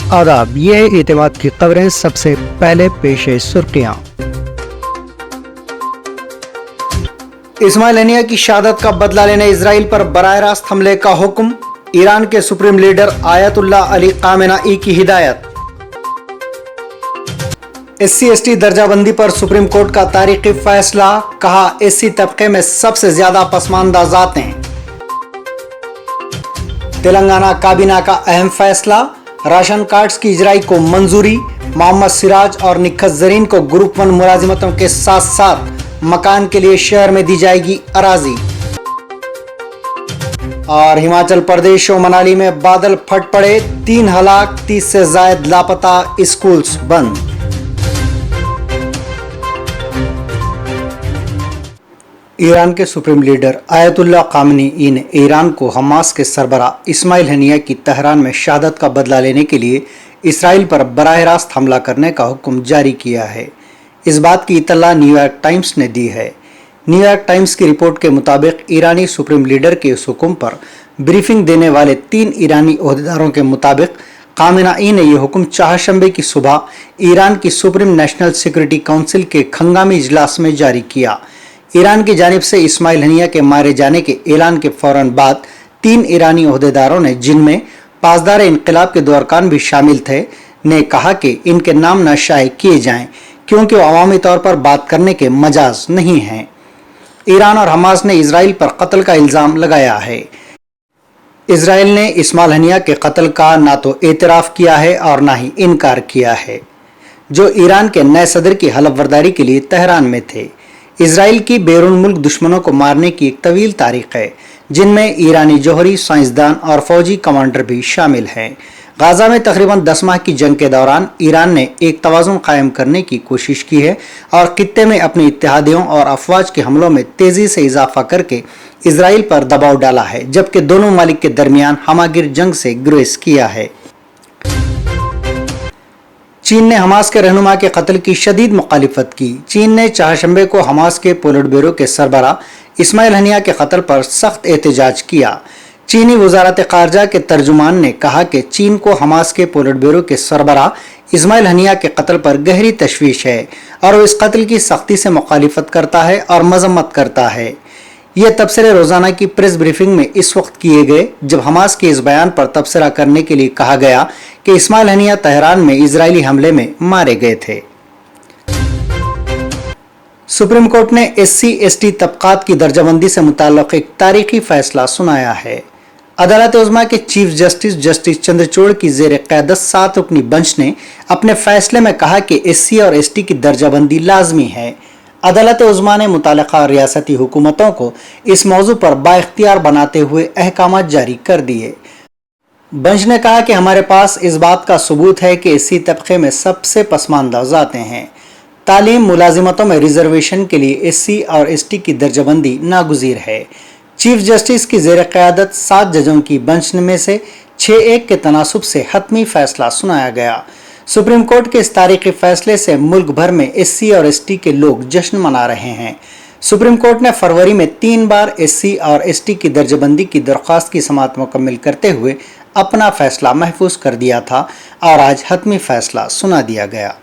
आदाब, ये है एतमाद की खबरें। सबसे पहले पेश है सुर्खियां। इस्माइल हनिया की शहादत का बदला लेने इजराइल पर बराह रास्त हमले का हुक्म। ईरान के supreme leader Ayatollah Ali Khamenei की हिदायत। SC/ST दर्जाबंदी पर सुप्रीम कोर्ट का तारीखी फैसला। कहा, SC तबके में सबसे ज्यादा पसमानदा जातें। तेलंगाना काबीना का अहम फैसला, राशन कार्ड्स की इजराई को मंजूरी। मोहम्मद सिराज और निखत जरीन को ग्रुप 1 मुलाजिमतों के साथ साथ मकान के लिए शहर में दी जाएगी अराजी। और हिमाचल प्रदेश और मनाली में बादल फट पड़े, 3 हलाक, 30 से ज्यादा लापता, स्कूल्स बंद। ईरान के सुप्रीम लीडर आयतुल्लाह खामेनेई ने ईरान को हमास के सरबराह इस्माइल हनिया की तेहरान में शहादत का बदला लेने के लिए इसराइल पर बराह रास्त हमला करने का हुक्म जारी किया है। इस बात की इत्तला न्यूयॉर्क टाइम्स ने दी है। न्यूयॉर्क टाइम्स की रिपोर्ट के मुताबिक ईरानी सुप्रीम लीडर के इस हुक्म पर ब्रीफिंग देने वाले 3 ईरानी ओहदेदारों के मुताबिक खामेनेई ने यह हुक्म चाहशंबे की सुबह ईरान की सुप्रीम नेशनल सिक्योरिटी काउंसिल के हंगामी इजलास में जारी किया। ईरान की जानिब से इस्माइल हनिया के मारे जाने के ऐलान के फौरन बाद 3 ईरानी ओहदेदारों ने, जिनमें पासदार इनकलाब के 2 अरकान भी शामिल थे, ने कहा कि इनके नाम न शाये किए जाएं क्योंकि वो अवामी तौर पर बात करने के मजाज नहीं हैं। ईरान और हमास ने इसराइल पर कत्ल का इल्ज़ाम लगाया है। इसराइल ने इस्माइल हनिया के कत्ल का ना तो एतराफ़ किया है और ना ही इनकार किया है, जो ईरान के नए सदर की हलफबरदारी के लिए तेहरान में थे। इसराइल की बैरून मुल्क दुश्मनों को मारने की एक तवील तारीख है, जिनमें ईरानी जौहरी, साइंसदान और फौजी कमांडर भी शामिल हैं। गाजा में तकरीबन 10 माह की जंग के दौरान ईरान ने एक तवाज़ुन कायम करने की कोशिश की है और खित्ते में अपने इत्तेहादियों और अफवाज के हमलों में तेज़ी से इजाफा करके इसराइल पर दबाव डाला है, जबकि दोनों ममालिक के दरमियान हमागिर जंग से गुरेज किया है। चीन ने हमास के रहनुमा के कत्ल की शदीद मुखालिफत की। चीन ने चाहशंबे को हमास के पोलिट ब्यूरो के सरबराह इस्माइल हनिया के कत्ल पर सख्त एहतजाज किया। चीनी वजारत खारजा के तर्जुमान ने कहा कि चीन को हमास के पोलिट ब्यूरो के सरबराह इस्माइल हनिया के कत्ल पर गहरी तशवीश है और वो इस कत्ल की सख्ती से मुखालिफत करता है और मजम्मत करता है। ये तबसरे रोजाना की प्रेस ब्रीफिंग में इस वक्त किए गए जब हमास के इस बयान पर तबसरा करने के लिए कहा गया कि इस्माइल हनिया तेहरान में इजरायली हमले में मारे गए थे। सुप्रीम कोर्ट ने SC/ST तबकात की दर्जाबंदी से मुताल्लिक एक तारीखी फैसला सुनाया है। अदालत उज़्मा के चीफ जस्टिस चंद्रचूड़ की ज़ेर क़यादत 7 रुकनी बेंच ने अपने फैसले में कहा कि SC और ST की दर्जाबंदी लाजमी है। अदालत उज़्मा ने मुताल्लिक़ा रियासती हुकूमतों को इस मौजू पर बाइख्तियार बनाते हुए अहकाम जारी कर दिए। बेंच ने कहा कि हमारे पास इस बात का सबूत है कि SC तबके में सबसे पसमानदा ज़ातें हैं। तालीम मुलाजिमतों में रिजर्वेशन के लिए SC और ST की दर्जाबंदी नागुज़ीर है। चीफ जस्टिस की ज़ेर क़यादत 7 जजों की बेंच में से 6-1 के तनासुब से हतमी फैसला सुनाया गया। सुप्रीम कोर्ट के इस तारीखी फैसले से मुल्क भर में SC और ST के लोग जश्न मना रहे हैं। सुप्रीम कोर्ट ने फरवरी में 3 बार SC और ST की दर्जाबंदी की दरख्वास्त की समाअत मुकम्मल करते हुए अपना फैसला महफूज कर दिया था और आज हतमी फैसला सुना दिया गया।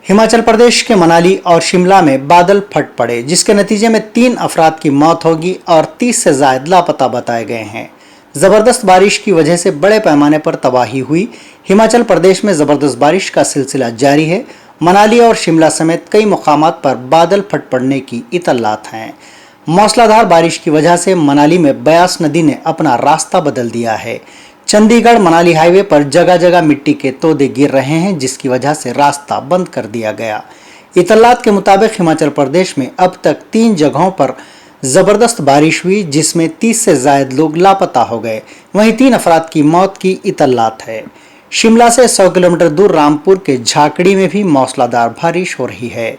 हिमाचल प्रदेश के मनाली और शिमला में बादल फट पड़े, जिसके नतीजे में 3 अफराद की मौत होगी और 30 से ज्यादा लापता बताए गए हैं। ज़बरदस्त बारिश की वजह से बड़े पैमाने पर तबाही हुई। हिमाचल प्रदेश में ज़बरदस्त बारिश का सिलसिला जारी है। मनाली और शिमला समेत कई मुकामात पर बादल फट पड़ने की इत्तलात हैं। मौसलाधार बारिश की वजह से मनाली में ब्यास नदी ने अपना रास्ता बदल दिया है। चंडीगढ़ मनाली हाईवे पर जगह जगह मिट्टी के तोदे गिर रहे हैं, जिसकी वजह से रास्ता बंद कर दिया गया। इत्तलात के मुताबिक हिमाचल प्रदेश में अब तक 3 जगहों पर ज़बरदस्त बारिश हुई, जिसमें 30 से ज़ायद लोग लापता हो गए। वहीं 3 अफराद की मौत की इत्तलात है। शिमला से 100 किलोमीटर दूर रामपुर के झाकड़ी में भी मौसलाधार बारिश हो रही है।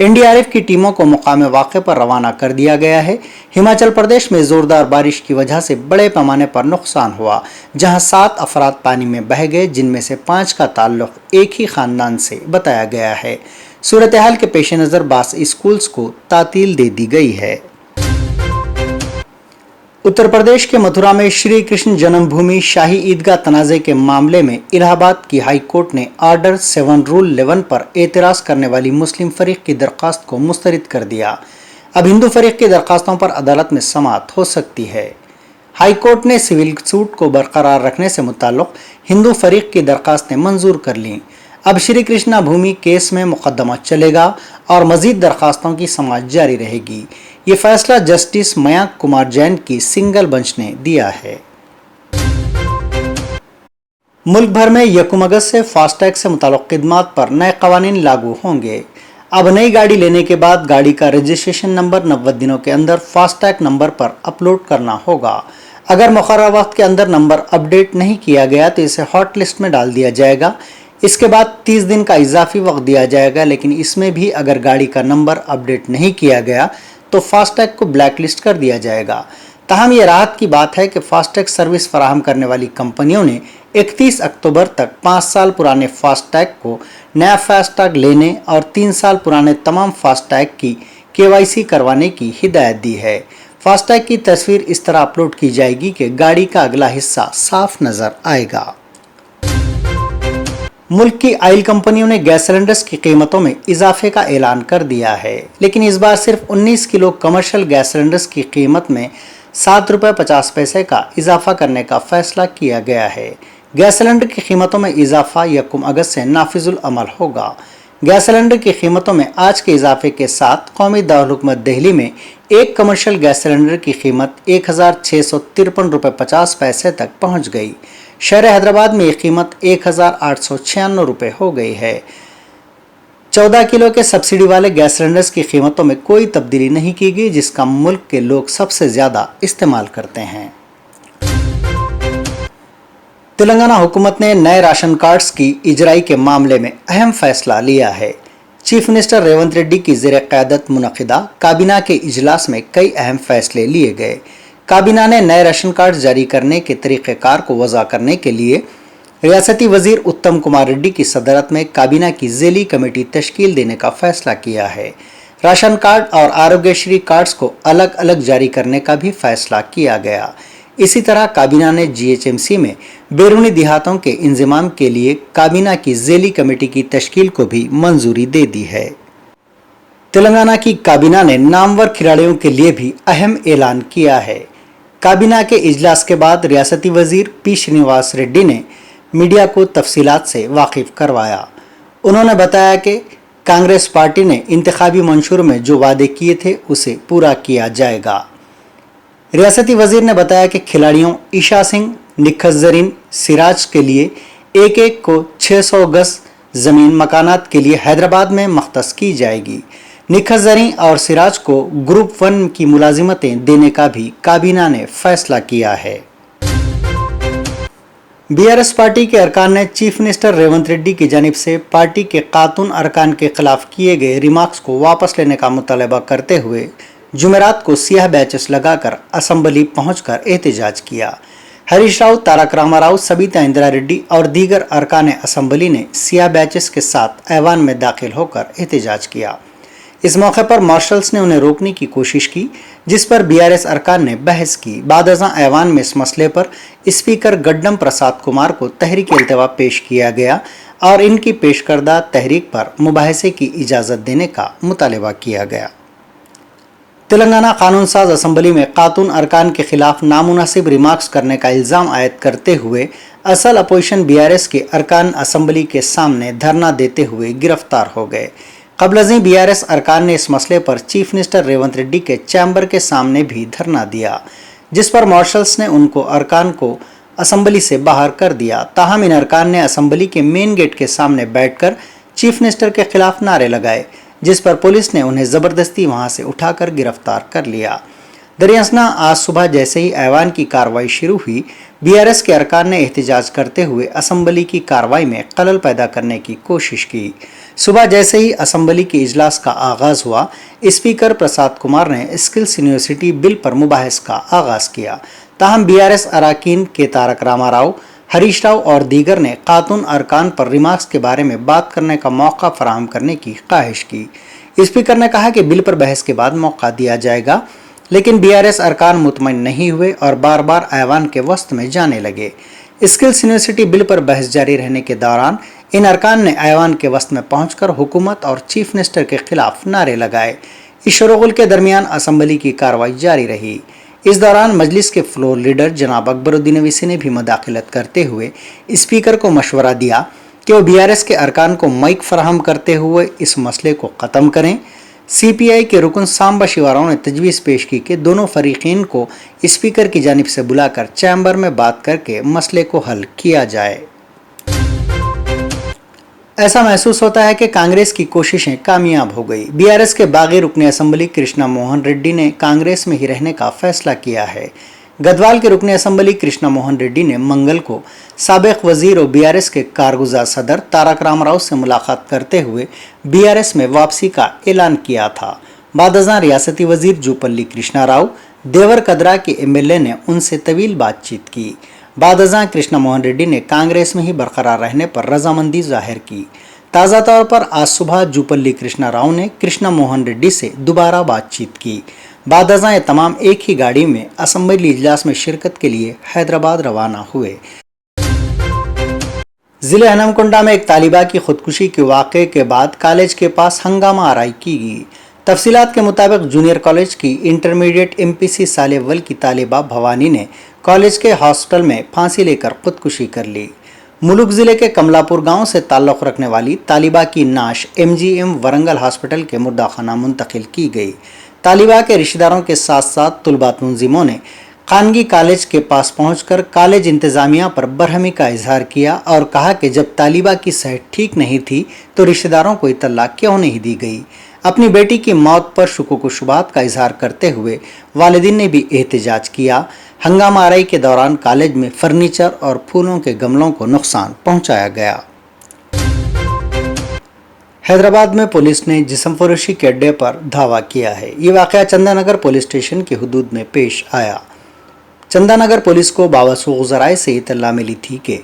NDRF की टीमों को मुकामे वाक़े पर रवाना कर दिया गया है। हिमाचल प्रदेश में ज़ोरदार बारिश की वजह से बड़े पैमाने पर नुकसान हुआ, जहां 7 अफराद पानी में बह गए, जिनमें से 5 का ताल्लुक़ एक ही ख़ानदान से बताया गया है। सूरत हाल के पेश नज़र बास स्कूल्स को तातील दे दी गई है। उत्तर प्रदेश के मथुरा में श्री कृष्ण जन्मभूमि शाही ईदगाह तनाज़े के मामले में इलाहाबाद की हाई कोर्ट ने ऑर्डर 7 रूल 11 पर एतराज़ करने वाली मुस्लिम फरीक की दरख्वास्त को मुस्तरद कर दिया। अब हिंदू फरीक की दरख्वास्तों पर अदालत में समाअत हो सकती है। हाई कोर्ट ने सिविल सूट को बरकरार रखने से मुताल्लिक़ हिंदू फरीक की दरख्वास्तें मंजूर कर लीं। अब श्री कृष्णा भूमि केस में मुकदमा चलेगा और मजीद दरख्वास्तों की समाअत जारी रहेगी। ये फैसला जस्टिस मयांक कुमार जैन की सिंगल बेंच ने दिया है। मुल्क भर में 1 अगस्त से फास्टैग से मुताल्लिक़ खिदमात पर नए कवानीन लागू होंगे। अब नई गाड़ी लेने के बाद गाड़ी का रजिस्ट्रेशन नंबर 90 दिनों के अंदर फास्टैग नंबर पर अपलोड करना होगा। अगर मुकर्रर वक्त के अंदर नंबर अपडेट नहीं किया गया तो इसे हॉट लिस्ट में डाल दिया जाएगा। इसके बाद 30 दिन का इजाफी वक्त दिया जाएगा, लेकिन इसमें भी अगर गाड़ी का नंबर अपडेट नहीं किया गया तो फास्टैग को ब्लैक लिस्ट कर दिया जाएगा। ताहम ये राहत की बात है कि फास्टैग सर्विस फराहम करने वाली कंपनियों ने 31 अक्टूबर तक 5 साल पुराने फास्टैग को नया फास्टैग लेने और 3 साल पुराने तमाम फास्टैग की KYC करवाने की हिदायत दी है। फास्टैग की तस्वीर इस तरह अपलोड की जाएगी कि गाड़ी का अगला हिस्सा साफ नजर आएगा। मुल्क की ऑयल कंपनियों ने गैस सिलेंडर्स की कीमतों में इजाफे का ऐलान कर दिया है, लेकिन इस बार सिर्फ 19 किलो कमर्शियल गैस सिलेंडर्स की कीमत में 7 रुपये 50 पैसे का इजाफा करने का फैसला किया गया है। गैस सिलेंडर की कीमतों में इजाफा 1 अगस्त से नाफिजुल अमल होगा। गैस सिलेंडर की कीमतों में आज के इजाफे के साथ कौमी दारुल-हुकूमत दिल्ली में एक कमर्शियल गैस सिलेंडर की कीमत 1653 रुपये 50 पैसे तक पहुंच गई। शहर हैदराबाद में यह कीमत 1896 रुपये हो गई है। 14 किलो के सब्सिडी वाले गैस सिलेंडर्स की कीमतों में कोई तब्दीली नहीं की गई, जिसका मुल्क के लोग सबसे ज्यादा इस्तेमाल करते हैं। तेलंगाना हुकूमत ने नए राशन कार्ड्स की इजराई के मामले में अहम फैसला लिया है। चीफ मिनिस्टर रेवंत रेड्डी की ज़ेर क़यादत मुनक़िदा काबीना के इजलास में कई अहम फैसले लिए गए। काबीना ने नए राशन कार्ड जारी करने के तरीक़ेकार को वज़ा करने के लिए रियासती वज़ीर उत्तम कुमार रेड्डी की सदरत में काबीना की ज़ेली कमेटी तश्कील देने का फैसला किया है। राशन कार्ड और आरोग्यश्री कार्ड्स को अलग अलग जारी करने का भी फैसला किया गया। इसी तरह काबीना ने GHMC में बैरूनी देहातों के इंज़माम के लिए काबीना की ज़ेली कमेटी की तश्कील को भी मंजूरी दे दी है। तेलंगाना की काबीना ने नामवर खिलाड़ियों के लिए भी अहम ऐलान किया है। काबीना के इजलास के बाद रियासती वज़ीर P श्रीनिवास रेड्डी ने मीडिया को तफसीलात से वाकिफ करवाया। उन्होंने बताया कि कांग्रेस पार्टी ने इंतखाबी मंशूर में जो वादे किए थे उसे पूरा किया जाएगा। रियासती वज़ीर ने बताया कि खिलाड़ियों ईशा सिंह, निखत ज़रीन, सिराज के लिए एक एक को 600 गज ज़मीन मकानात के लिए हैदराबाद में मख्तस की जाएगी। निखत ज़रीन और सिराज को ग्रुप 1 की मुलाजिमतें देने का भी काबीना ने फैसला किया है। BRS पार्टी के अरकान ने चीफ मिनिस्टर रेवंत रेड्डी की जानिब से पार्टी के कातून अरकान के खिलाफ किए गए रिमार्क्स को वापस लेने का मुतालबा करते हुए जुमेरात को सियाह बैचेस लगाकर असम्बली पहुंचकर एहतजाज किया। हरीश राव, तारक रामाराव, सबिता इंदिरा रेड्डी और दीगर अरकान असम्बली ने सियाह बैचेस के साथ ऐवान में दाखिल होकर एहतजाज किया। इस मौके पर मार्शल्स ने उन्हें रोकने की कोशिश की, जिस पर BRS अरकान ने बहस की। बादअज़ां ऐवान में इस मसले पर स्पीकर गड्डम प्रसाद कुमार को तहरीक इल्तवा पेश किया गया और इनकी पेश करदा तहरीक पर मुबाहसे की इजाज़त देने का मुतालबा किया गया। तेलंगाना कानून साज असम्बली में खातून अरकान के खिलाफ नामुनासिब रिमार्क्स करने का इल्ज़ाम आयद करते हुए असल अपोजिशन BRS के अरकान असम्बली के सामने धरना देते हुए गिरफ्तार हो गए। क़ब्ल BRS अरकान ने इस मसले पर चीफ मिनिस्टर रेवंत रेड्डी के चैम्बर के सामने भी धरना दिया, जिस पर मार्शल्स ने उनको अरकान को असम्बली से बाहर कर दिया। ताहम इन अरकान ने असम्बली के मेन गेट के सामने बैठकर चीफ मिनिस्टर के खिलाफ नारे लगाए, जिस पर पुलिस ने उन्हें ज़बरदस्ती वहां से उठाकर गिरफ्तार कर लिया। दरियासना आज सुबह जैसे ही ऐवान की कार्रवाई शुरू हुई, BRS के अरकान ने एहतजाज करते हुए असम्बली की कार्रवाई में खलल पैदा करने की कोशिश की। सुबह जैसे ही असम्बली के इजलास का आगाज़ हुआ, स्पीकर प्रसाद कुमार ने स्किल्स यूनिवर्सिटी बिल पर मुबाहिस का आगाज़ किया। ताहम BRS अरकान के तारक रामाराव, हरीश राव और दीगर ने खातून अरकान पर रिमार्क्स के बारे में बात करने का मौका फराहम करने की ख्वाहिश की। स्पीकर ने कहा कि बिल पर बहस के बाद मौका दिया जाएगा, लेकिन बीआरएस अरकान मुतमईन नहीं हुए और बार बार ऐवान के वस्त में जाने लगे। स्किल्स यूनिवर्सिटी बिल पर बहस जारी रहने के दौरान इन अरकान ने ऐवान के वस्त में पहुंचकर हुकूमत और चीफ मिनिस्टर के खिलाफ नारे लगाए। इस शोरगुल के दरमियान असम्बली की कार्रवाई जारी रही। इस दौरान मजलिस के फ्लोर लीडर जनाब अकबरुद्दीन अवीसी ने भी मुदाखलत करते हुए स्पीकर को मशवरा दिया कि वो बीआरएस के अरकान को माइक फराहम करते हुए इस मसले को ख़त्म करें। सीपीआई के रुकन सांबा शिवाराव ने तजवीज़ पेश की कि दोनों फरीकीन को स्पीकर की जानिब से बुलाकर चैम्बर में बात करके मसले को हल किया जाए। ऐसा महसूस होता है कि कांग्रेस की कोशिशें कामयाब हो गई। बीआरएस के बागी रुकने असम्बली कृष्णा मोहन रेड्डी ने कांग्रेस में ही रहने का फैसला किया है। गदवाल के रुकने असम्बली कृष्णा मोहन रेड्डी ने मंगल को साबिक वजीर और बीआरएस के कारगुजार सदर तारक रामाराव से मुलाकात करते हुए बीआरएस में वापसी का ऐलान किया था। बादजां रियासती वजीर जूपल्ली कृष्णा राव देवर कदरा के एमएलए ने उनसे तवील बातचीत की। बादजां कृष्णा मोहन रेड्डी ने कांग्रेस में ही बरकरार रहने पर रजामंदी जाहिर की। ताज़ा तौर पर आज सुबह जूपल्ली कृष्णा राव ने कृष्णा मोहन रेड्डी से दोबारा बातचीत की। बादजां ये तमाम एक ही गाड़ी में असम्बली इजलास में शिरकत के लिए हैदराबाद रवाना हुए। जिले हनमकुंडा में एक तालिबा की खुदकुशी के वाक़े के बाद कॉलेज के पास हंगामा आराई की गई। तफसीलात के मुताबिक जूनियर कॉलेज की इंटरमीडिएट एमपीसी साल अव्वल की तालिबा भवानी ने कॉलेज के हॉस्टल में फांसी लेकर खुदकुशी कर ली। मुलुक जिले के कमलापुर गांव से ताल्लुक़ रखने वाली तालिबा की नाश एमजीएम वरंगल हॉस्पिटल के मुर्दाखाना मुंतकिल की गई। तालिबा के रिश्तेदारों के साथ साथ तुलबा तंजीमों ने खानगी कॉलेज के पास पहुंचकर कॉलेज इंतज़ामिया पर बरहमी का इजहार किया और कहा कि जब तालिबा की सेहत ठीक नहीं थी तो रिश्तेदारों को इत्तला क्यों नहीं दी गई। अपनी बेटी की मौत पर शुकूक व शुबहात का इजहार करते हुए वालिदीन ने भी एहतजाज किया। हंगामा आराई के दौरान कॉलेज में फर्नीचर और फूलों के गमलों को नुकसान पहुंचाया गया। हैदराबाद में पुलिस ने जिस्म फरोशी के अड्डे पर धावा किया है। ये वाक़या चंदानगर पुलिस स्टेशन की हुदूद में पेश आया। चंदानगर पुलिस को बावसूख ज़राए से इत्तला मिली थी कि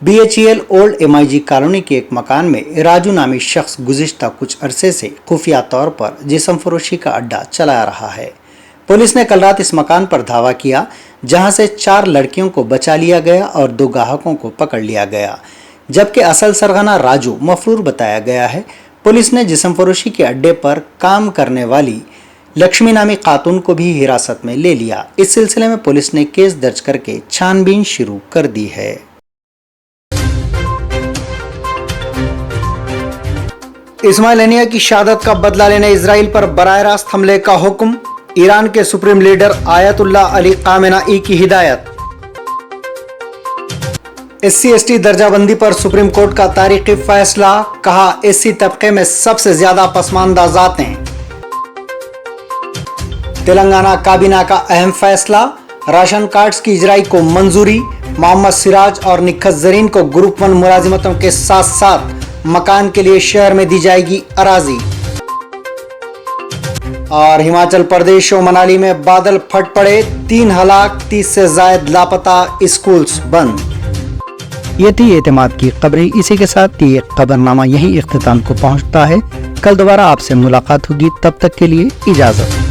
बीएचईएल ओल्ड एमआईजी कॉलोनी के एक मकान में राजू नामी शख्स गुज़िश्ता कुछ अरसे से खुफिया तौर पर जिस्म फरोशी का अड्डा चला रहा है। पुलिस ने कल रात इस मकान पर धावा किया, जहां से 4 लड़कियों को बचा लिया गया और 2 ग्राहकों को पकड़ लिया गया, जबकि असल सरगना राजू मफरूर बताया गया है। पुलिस ने जिस्म फरोशी के अड्डे पर काम करने वाली लक्ष्मी नामी खातून को भी हिरासत में ले लिया। इस सिलसिले में पुलिस ने केस दर्ज करके छानबीन शुरू कर दी है। इस्माइल हनिया की शहादत का बदला लेने इजराइल पर बराह रास्त हमले का हुक्म, ईरान के supreme leader Ayatollah Ali Khamenei की हिदायत। SC/ST दर्जाबंदी पर सुप्रीम कोर्ट का तारीखी फैसला, कहा SC तबके में सबसे ज्यादा पसमानदा जातें। तेलंगाना काबीना का अहम फैसला, राशन कार्ड्स की इजराई को मंजूरी। मोहम्मद सिराज और निखत जरीन को ग्रुप 1 मुलाजिमतों के साथ साथ मकान के लिए शहर में दी जाएगी अराजी। और हिमाचल प्रदेश और मनाली में बादल फट पड़े, 3 हलाक, 30 से ज्यादा लापता, स्कूल्स बंद। ये थी एतमाद की खबरें। इसी के साथ ये खबरनामा यही इख्तिताम को पहुंचता है। कल दोबारा आपसे मुलाकात होगी, तब तक के लिए इजाजत।